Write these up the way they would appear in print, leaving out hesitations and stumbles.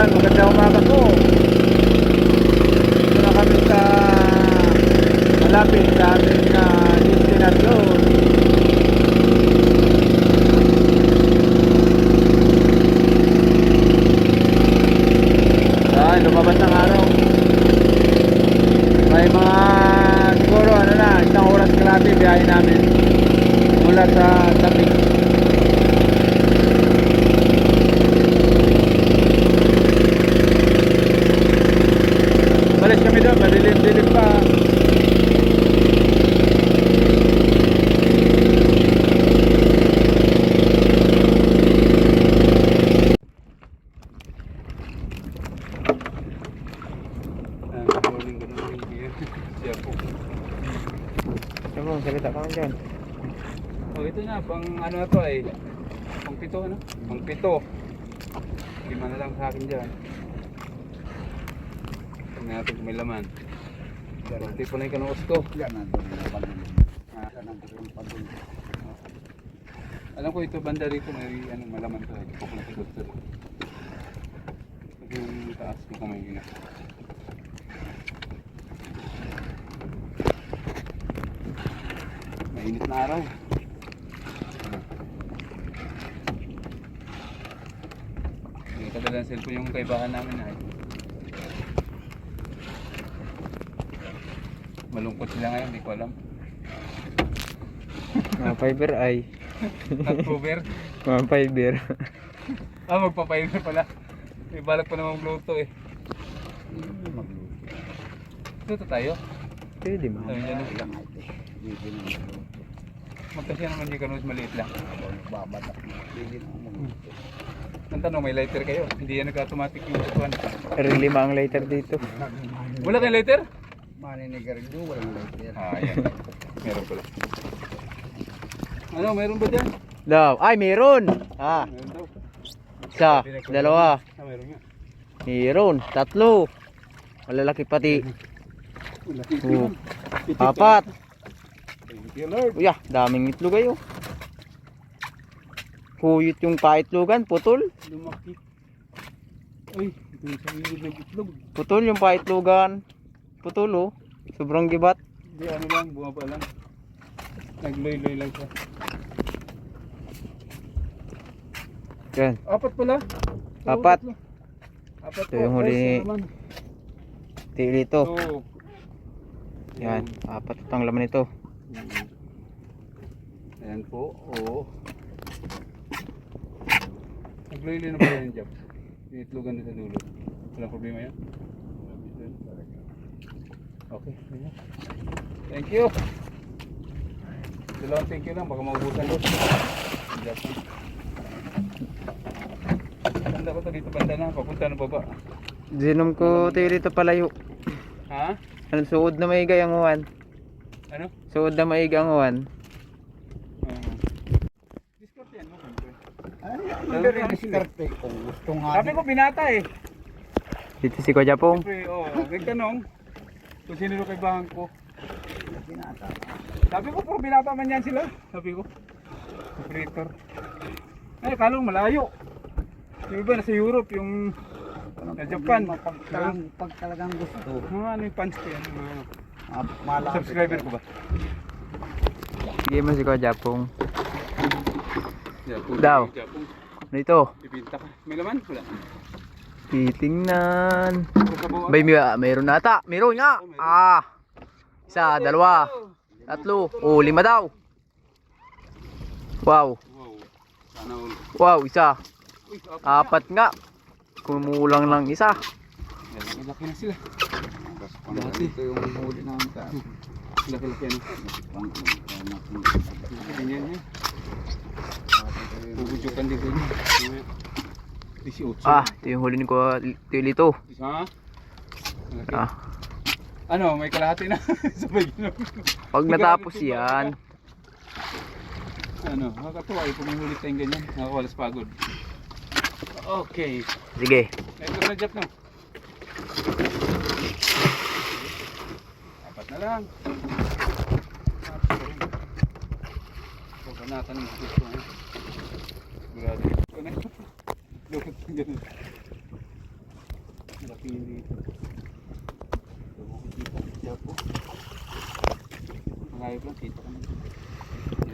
Yan, magandang umaga po. Ito na kami sa malapit sa aming destinasyon. Yan, lumabas ng araw. May mga siguro ano na, isang oras kalahati biyahe namin mula sa Tabi. Balis kami doon, madilim-dilim pa. Ano, salita ka man dyan. Oh, ito na, pang ano na to ay pang pito, ano? Pang pito. Lima na lang sa akin dyan. Tingnan natin kung may laman. Kunti po na yung kanuos ko. Yan ang padul. Alam ko ito banda rito may ano, malaman to. Ito po na sa doktor. Ito yung taas mo kamay gina. Mainit na araw. Hindi kadalang cellphone yung kaibahan namin ay. Malungkot sila ngayon, hindi ko alam. Mga fiber ay. October. Mga fiber. Magpa-fiber pala. May balak pa namang gluto eh. Ito tayo. Pwede mo. Sabi niya, Ilang ito. Hindi naman. magkasya naman yung kanus maliit lang. Babadak na. Hindi naman. Ang tanong, may lighter kayo? Hindi yan nag-automatic yung tutuan. Really ang lighter dito. Wala kayong lighter? Maninigarilyo, walang lighter. Yan. Meron pala. Ano, meron ba dyan? Daw, ay meron. Meron daw. Isa, dalawa. Meron nga. Meron, tatlo. Malalaki pati. Malaki Oh. naman. Apat. Thank you, Lord. Uya, daming itlog ayo. Kuyot yung paitlogan, putol. Lumaki. Uy, ito yung sa ilog ng itlog. Putol yung paitlogan. Putol oh. Sobrang gibat. Hindi, ano lang, bumaba lang. Nagloy-loy lang siya. Yan. Apat pala. Apat. Apat Ito yung huli ni- naman. Tili to. Oo. Yan, apat itong laman ito. Ayan po, oo. Nagloy-loy na pala yung job. Tinitlogan na sa dulo. Walang problema yan. Okay, ayan. Thank you. Dalawang thank you lang, baka maubusan doon. Job na. Banda ko to dito, banda na, papunta na baba. Zinom ko tili to palayo. Ha? Ano, suod na maigay ang uwan. Ano? Suod na maigay ang uwan. Discount yan mo, siyempre. Hindi rin diskarte kung gusto nga. Sabi ko binata eh. Dito si Kuya Japong. Siyempre, nagtanong kung sino rin kaibahan ko. Pinata. Sabi ko, puro binata man yan sila. Sabi ko, operator. Ay, kalong malayo. Yung iba nasa Europe, yung sa Japan. Pag talagang gusto. Ano yung fans ko yan? Malapit. Subscriber ko ba? Sige mo si Kuya Japong. Japong. Daw. Japong. Ano ito? Ibinta ka. May laman? Wala. Titingnan. Sabaw- Bay, mayroon na ata. Mayroon nga. Isa, dalawa, tatlo. Oh, lima daw. Wow. Wow. Sana all. Wow, isa. Uy, Apat nga. Kumulang lang isa. Laki na sila. Dati. Ito yung huli namin ka. Laki-laki ano. Ganyan yan. Pupujukan dito yun. 18. Ito yung huli ni Kuya Tilito. Isa. Laki. Ah, May kalahati na. Sabay yun. pag natapos yan, Nakakatuwa eh. Kung may huli tayong ganyan. Nakakawalas pagod. Okay. sige. Ito na Jap no. Apat na lang. Pagkanatan ng gusto mo. Sigurado. Lukot ng ganun. tingin dito. Diyan po. Malayo lang, kita ka naman.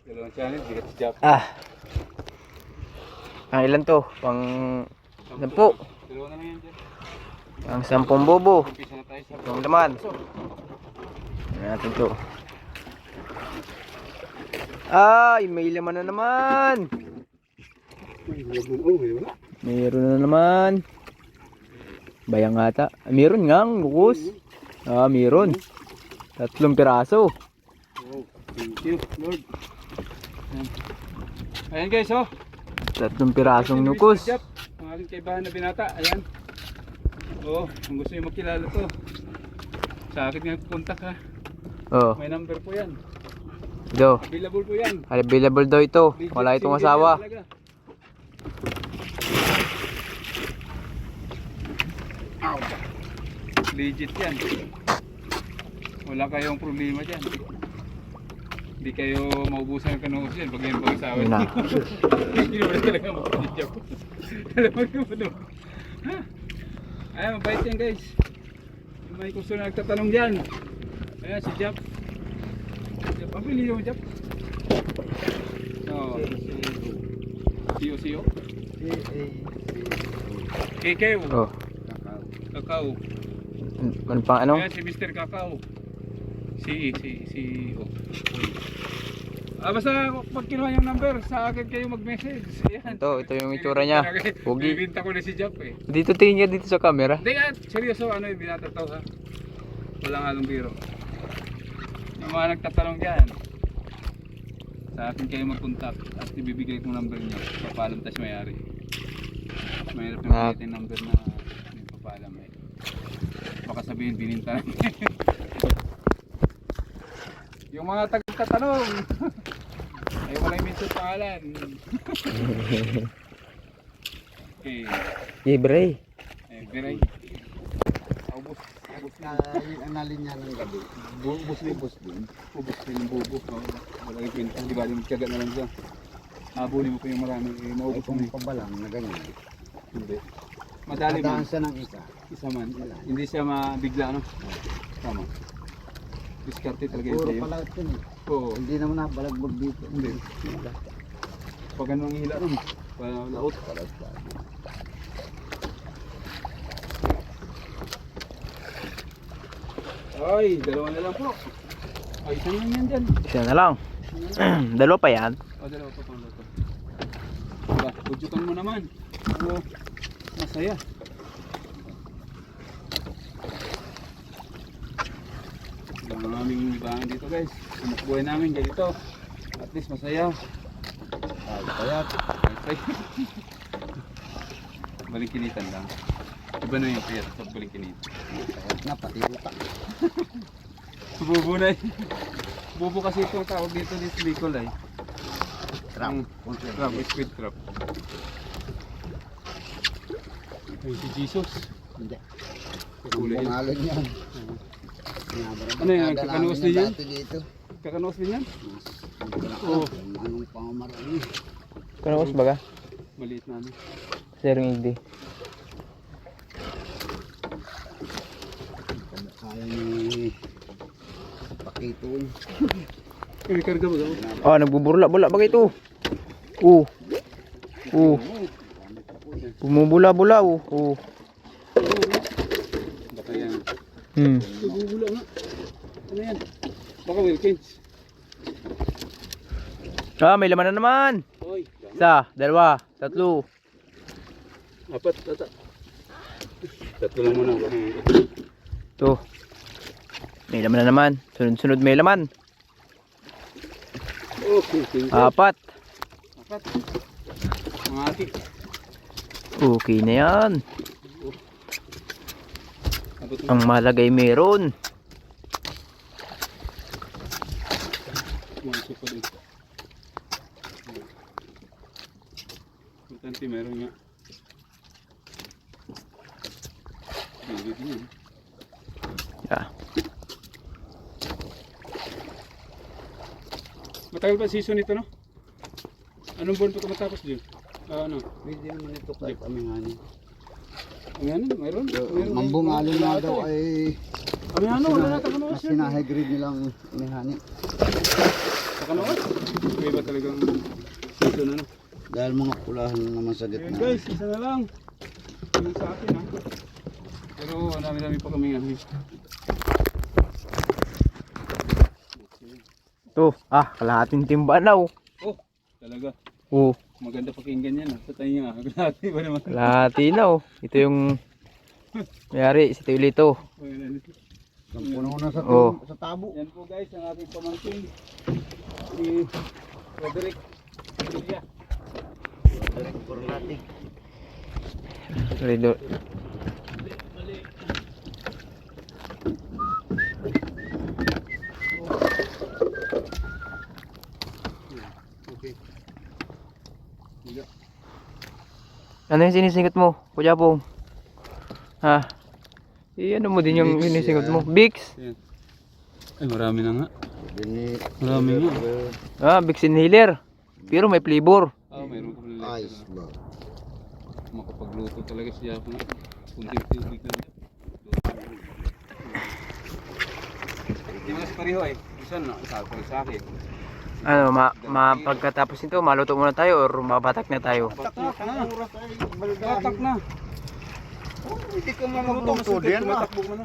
Dalawang challenge, bigat si Jap. Ang ilan to? Pang 10. Dalawa na lang yan dyan. Ang 10 bobo. Umpisa na tayo sa Itong laman. Ayan natin to. Ay, may laman na naman. Mayroon na naman. Bayang ata. Mayroon nga ang lukos. Mayroon. 3 piraso. Oh, thank you, Lord. Ayan guys, oh. 3 pirasong lukos. Ang aking kaibahan na binata, ayan. Oo, kung gusto nyo makilala to, sa akin nga contact ha. Oh, May number po yan. ito. Available po yan. Available daw ito. Wala itong Legit, asawa. single yan talaga. Legit yan. Wala kayong problema dyan. Hindi kayo maubusan ng kanuhos yan pag yan pang asawa Yun na. Hindi naman talaga makakadya po. Alam mo yung ano. Ayan, mabait yan guys. Yung may gusto na nagtatanong dyan. Ayan, si Jap. Ang pili yung Jap. Oo. Siyo. Kikaw. Oh, Kakao. ano pang ano? Ayan si Mr. Kakao. Si basta pag kinuha yung number, sa akin kayo mag-message. Ayan. Ito yung itsura niya. Pogi. Bibinta ko na si Jap eh. Dito tingin ka dito sa camera. Hindi nga, seryoso, ano yung binatataw ha? Walang halong biro. Yung mga nagtatanong dyan, sa akin kayo mag-contact at ibibigay kong number niyo. Papalam tas mayari. Mahirap yung ulitin yung number na may papalam eh. Baka sabihin bininta namin. Yung mga tatanong ay walang mention pangalan. Okay. Libre. Beray. Ubus na yung analin niya ng gabi. Ubus din. Ubus din yung bubo. Wala yung pinta. Di ba? Magkagat na lang siya. Habulin mo pa yung marami. Ay Maubos mo kung eh. pabalang na ganyan. Hindi. Madali Dadaan man. siya ng isa. Isa man. Hindi siya mabigla, no? Tama. Diskarte talaga yun Puro sa'yo. pala ito eh. Oo. Hindi naman nabalagbag dito. Hindi. Pag anong hila ron. Laot. Ay, dalawa na lang po. Ay, isa lang yan dyan. Isa na lang. Dalawa pa yan. O, dalawa pa pang loto. Diba, budgetan mo naman. Oo, masaya. Ang aming libangan dito guys. Buhay namin ganito. At least masaya. Kaya Balikinitan lang. Iba na yung payat sa balikinitan. na pati utak. Bubo na eh. Bubo kasi itong tawag dito ni Bicol ay. Trap. Crab, squid crab. Ay, si Jesus. Hindi. Kulay yun. Pangalan yan. Ano yan? Kakanuos din yan? Dito. Kakanos din yan? Oo. Anong pangamarami? Kanaos baga? Maliit na ano. Zerong igdi. Kaya ni Pakito. May karga ba daw? Oh, nagbuburla-bula ba ito? Bumubula-bula. Baka yan. Bubula nga. Ano yan? Baka Wilkins. May laman na naman. Oy. Isa, dalawa, tatlo. Apat, tata. Tatlo lang muna. Ito. May laman na naman. Sunod-sunod may laman. Okay. Apat. Apat. Mga ati. Okay na yan. Abot mo. Ang malagay meron. Mga suko din. Importante meron nga. Silid niya. Yeah. Matagal pa season ito, no? Anong buwan pa matapos dyan? Ano? Pwede naman ito kahit amihani. Ano? Mayroon? Mambungalin na daw ay Ano? Wala na takanoos mas yan. sinahigrid nilang amihani. Takanoos? May ba talagang season ano? Dahil mga kulahan naman sa Ayan gitna. guys, isa na lang. Yung sa akin ha. Pero dami-dami pa kami ano. Ito, kalahating timba na oh. Oh, talaga. Oh, Maganda pakinggan yan ha. Sa tayo nga. Kalahati ba naman? kalahati na oh. Ito yung mayari, si Teolito. Puno na sa, Oh. sa tabo. Yan po guys, ang ating pamangkin. Si Roderick. Villa. Redo. Okay. Higa. Ano yung sinisingot mo, Kuya Pong? Ha? Ano mo din yung Vicks, sinisingot yan. mo? Vicks? Ayan. Ay, marami na nga. Bini, Marami nga. Vicks inhaler. Pero may flavor. Mayroon ka pala. Ice ba? Makapagluto talaga siya ako nga. Kunting tubig lang. Hindi mo na sa pareho eh. Isa na, isa ko sa akin. Ano, pagkatapos nito, maluto muna tayo or mabatak na tayo? Batak na. Oras ay baldahin. Batak na. Oh, hindi ka mamagluto din ah. Tumatakbo mo na.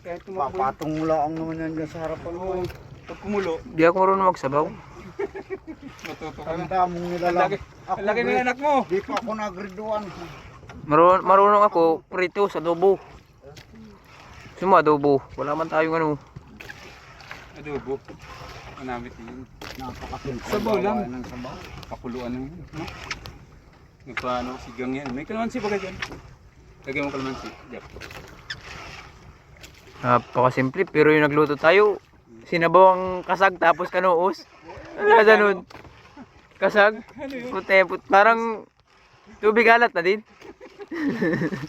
Kahit tumakbo. Papatong mo lang naman yan dyan sa harapan mo. Pag kumulo, Di ako marunong magsabaw. matuto ka na. Tanda mong nilalang. Ang laki ng anak mo. Di pa ako nag-grade 1. Marunong ako prito sa adobo. Suma adobo. Wala man tayong ano. Adobo. Manamit yun. Napakasimple. Sabaw lang. Gawa ng sabaw. Pakuluan lang yun. No? Nagpaano, sigang yan. May kalamansi ba ka dyan? Lagyan mo kalamansi. Yep. Napakasimple pero yung nagluto tayo, sinabaw ang kasag tapos kanoos. Ano na nun? Kasag? Parang tubig alat na din.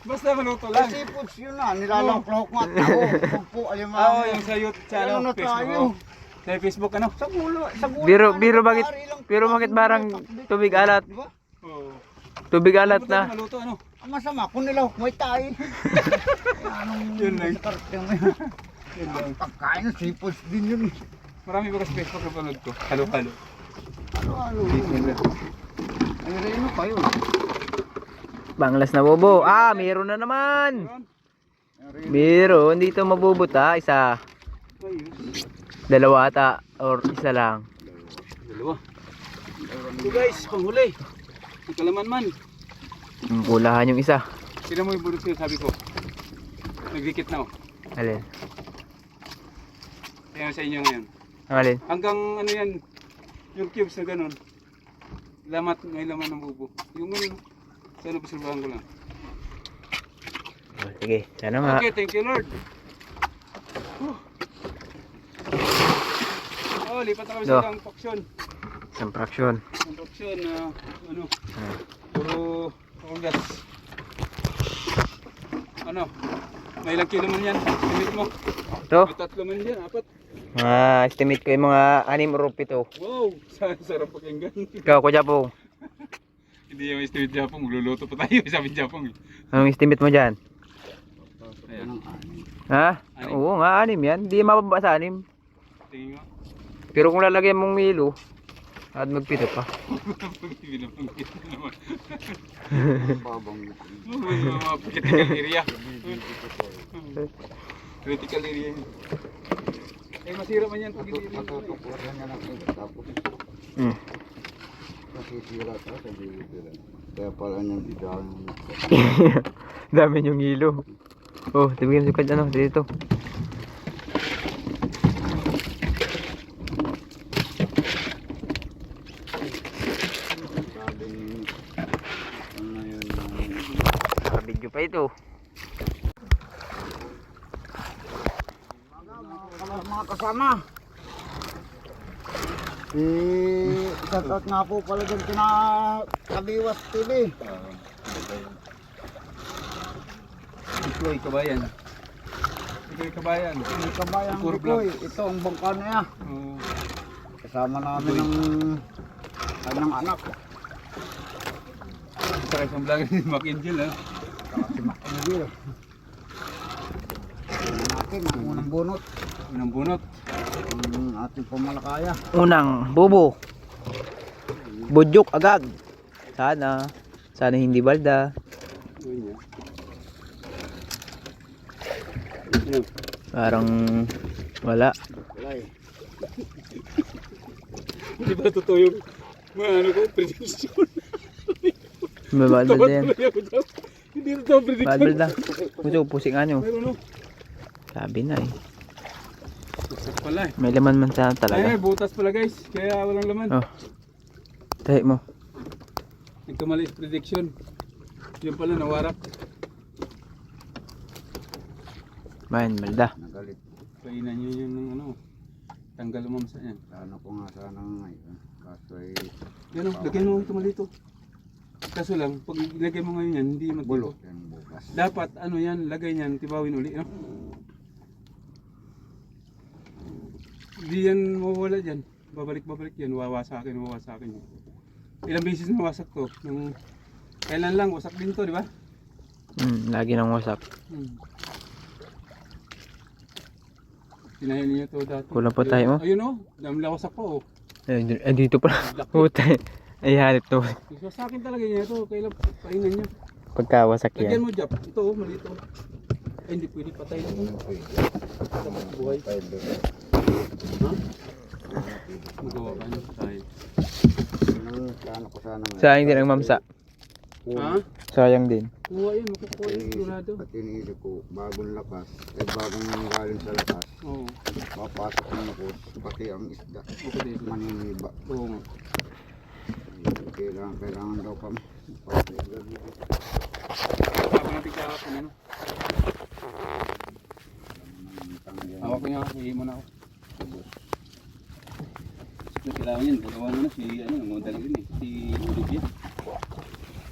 Basta maluto lang. Kasi foods yun na. Nilalangklok nga tao. Pagpo, alimango. Oo, yung sa YouTube channel, Ano na tayo? Facebook. Sa Facebook ano? Sa gulo. Sa gulo. Pero bakit parang tubig alat? Di ba? Oo. Tubig alat na. Maluto ano? Ang masama, kung nila may tayo. Anong Yun lang. karte mo yan? Yun lang. Pagkain, seafoods din yun. Marami ba sa Facebook na panood ko? Halo-halo. Ano? Ay, reno kayo. Banglas na bobo. Meron na naman. Meron. Dito mabubuta. Isa. Dalawa ata. Or isa lang. Dalawa. Ito guys, panghuli. Yung kalaman man. Pulahan yung isa. Tignan mo yung bulot ko, sabi ko. Nagdikit na oh. Alin? Tingnan sa inyo ngayon. Ang alin? Hanggang ano yan, yung cubes na ganun. May laman ng bubo. Yung ganun. Sana pasilbahan ko lang. Sige. Sana nga. Okay, thank you Lord. Oh, lipat na kami sa isang paksyon. Isang fraction. Ang paksyon na ano, puro gas. Ano, may ilang kilo man yan. Estimate mo. Ito. May 3 man yan, 4. Estimate ko yung mga 6 or 7. Wow, sarap pakinggan. Ikaw, Kuya Pong. Hindi yung estimate Japong, magluluto pa tayo sabi Japong eh. Anong estimate mo dyan? Ayan. Ha? Anim. Oo nga, 6 yan. Hindi mababa sa 6. Tingin mo. Pero kung lalagyan mong milo, at magpito pa. Binabangkit na naman. Babang. Mga critical area. Critical area yun. Eh masira man yan pag hindi rin. Matutuklasan niya natin. Tapos, nasisira ka sa bibira. Kaya pala niyang bidang. Dami yung hilo. Oh, tibigyan mo ano, dito. Naka-video pa ito. Mga kasama. Shoutout nga po pala dyan kina Kabiwas TV. Ikoy, kabayan. Ikoy, kabayan. Yung kabayang Puro Bikoy, ito ang bangka niya. Oo. Kasama namin ng kanyang anak. Saka isang vlogger ni Mac Angel, ha? Saka si Macangil. Natin ang unang bunot. Unang bunot. Ang ating pamalakaya. Unang bubo. Budyok agad. Sana. Sana hindi balda. Yun yan. Yun. Parang wala. Walay. Hindi ba totoo yung mga ano ko, prediction? May balda yan. Hindi totoo ang prediction. Balda. Puso, pusing nga nyo. Meron, no? Sabi na eh. Butas pala eh. May laman man sana Ay, talaga. butas pala guys. Kaya walang laman. Oh. Tahi mo. Nagkamali sa prediction. Yun pala, nawarak. Man, balda. Nagalit. Kainan nyo yun ng ano. Tanggal umamsa yan. Sana ko nga sana ngayon. Kaso ay Yan o, lagyan mo ito malito. Kaso lang, pag ilagay mo ngayon yan, hindi bulok magtito. yan bukas. Dapat, ano yan, lagay niyan, tibawin uli. No? Hindi yan mawawala dyan. Babalik-babalik yan, wawasakin yan. Ilang beses na wasak to. Nung, kailan lang, wasak din to, di ba? Lagi nang wasak. Tinahin niyo to dati. Kulang pa tayo, oh. Ayun o, dami lang wasak pa oh. Eh, dito pala. Puta. Ay, hanip to. So, sa akin talaga niya ito, kailan painan niya. Pagkawasak Lagyan yan. mo Jap, ito oh, malito. Ay, hindi pwede patay ito. Dapat buhay. Ha? Magawa ka niya patay. Plano ko sana ngayon. Sayang din ang mamsa. Ha? Sayang din. Kuha yan, makukuha yan, sigurado. Pati iniisip ko, bagong lakas, eh bagong galing sa lakas, Oo, papasok na ako, pati ang isda, okay dito. maniniba. Oo nga. Kailangan daw kami. Sabi natin kahapon, ano? Hawak ko niya, hihi mo na ako. Kailangan yan, dalawa na si, ano, model rin eh, si Olivia.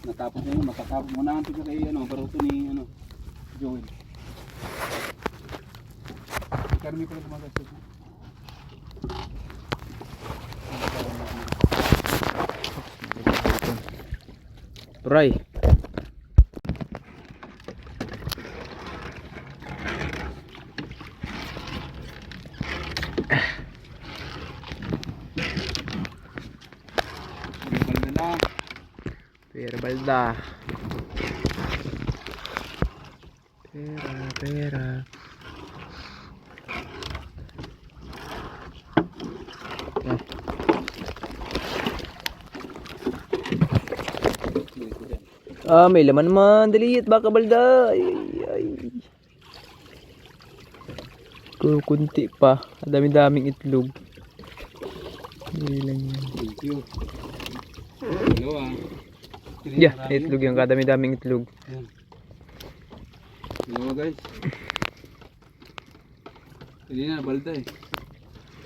Natapos na yun, matatapos mo na ang tiga kay, ano, baruto ni, ano, Joel. Karami pala gumagastos. Turay. Balik na lang. Pera balda. Pera. May laman naman. Daliit, baka balda. Ay. Kunti pa. Dami-daming itlog. Hindi lang yan. Thank you. Dalawa. Yeah, itlog yung kadami-daming itlog. Ayan. Dalawa guys. Hindi na, balda eh.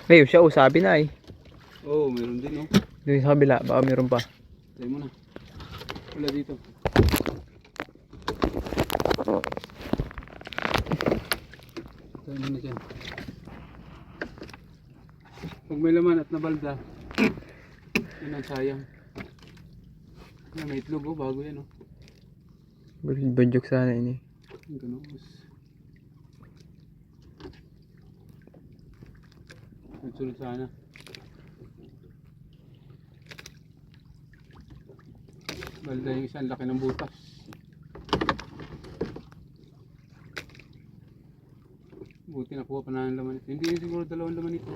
Ngayon siya, sabi na eh. Oo, meron din oh. Doon sa kabila, baka meron pa. Tayo mo na. Wala dito. Tayo mo na dyan. Pag may laman at nabalda, yun ang sayang. Yan, may itlog oh, bago yan oh. Badyok sana ini. Ang ganuos. Nagsunod sana. Balda yung isang laki ng butas. Buti nakuha pa na ng laman ito. Hindi siguro dalawang laman ito.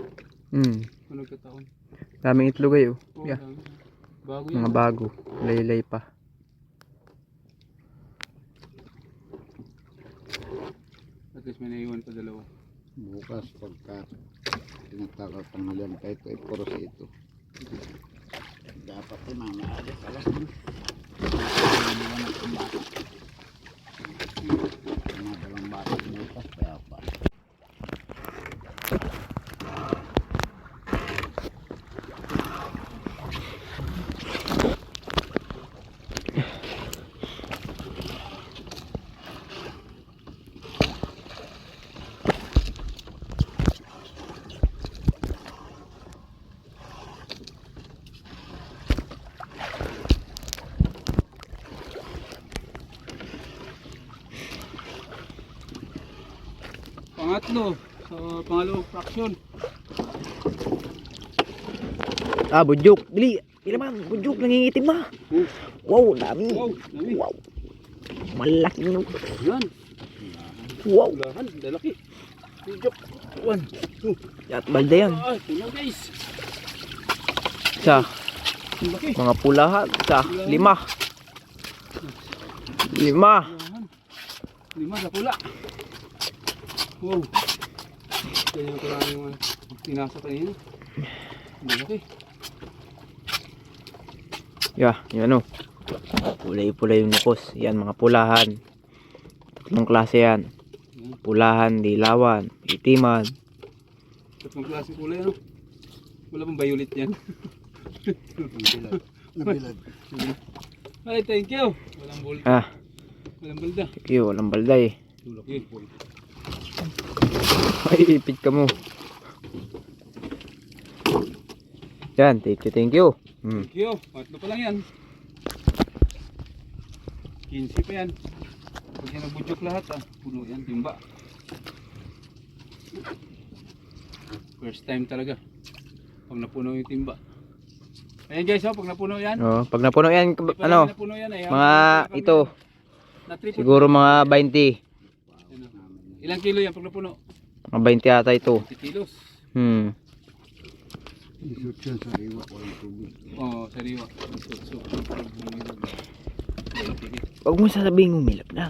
Kung nagkataon. Daming itlog kayo. Oo, Yeah. dami. Bago yan. Mga bago. Laylay pa. At least may naiwan pa dalawa. Bukas pagka tinataka tanghalian kahit ay puro si ito. Dapat ito na maalis alas din. Madalang bata bukas kaya pa. Pangatlo, sa pangalawang fraction. Ah, budyok. Dili. Pila man, budyok. Nangingitim ma. Wow, dami. Wow, dami. Wow. Malaki no. Yan, Wow. ulahan, lalaki. Pijok. 1, 2. At balde yan. Ah, ito guys. Sa Ang laki. mga pulahan. Sa 5. 5. Ulahan. 5 sa pula. Wow. Ganyan ko lang yung tinasa kanina. Ang laki. Yan o. Pulay-pulay yung nukos. Yan, mga pulahan. Tatlong klase yan. Pulahan, dilawan, itiman. Tatlong klase kulay ano? Wala pang violet yan. Nabilad. Ay, thank you. Walang bulta. Ah, Walang balda. yun, walang balday. Okay. Ay, ipit ka mo. Yan, thank you. Thank you. Patlo pa lang yan. 15 pa yan. Pag yan nabudyok lahat puno yan, timba. First time talaga. Pag napuno yung timba. Ayan guys, pag napuno yan. Oh, pag napuno yan, Di pa ano, namin napuno yan, mga ito, Na-triple. siguro mga 20. Ilang kilo yan pag napuno? Mga 20 ata ito. 20 kilos. Isot siya sa iwa, walang tubig. Oo, sariwa. So, Huwag mo sasabihin umilap na.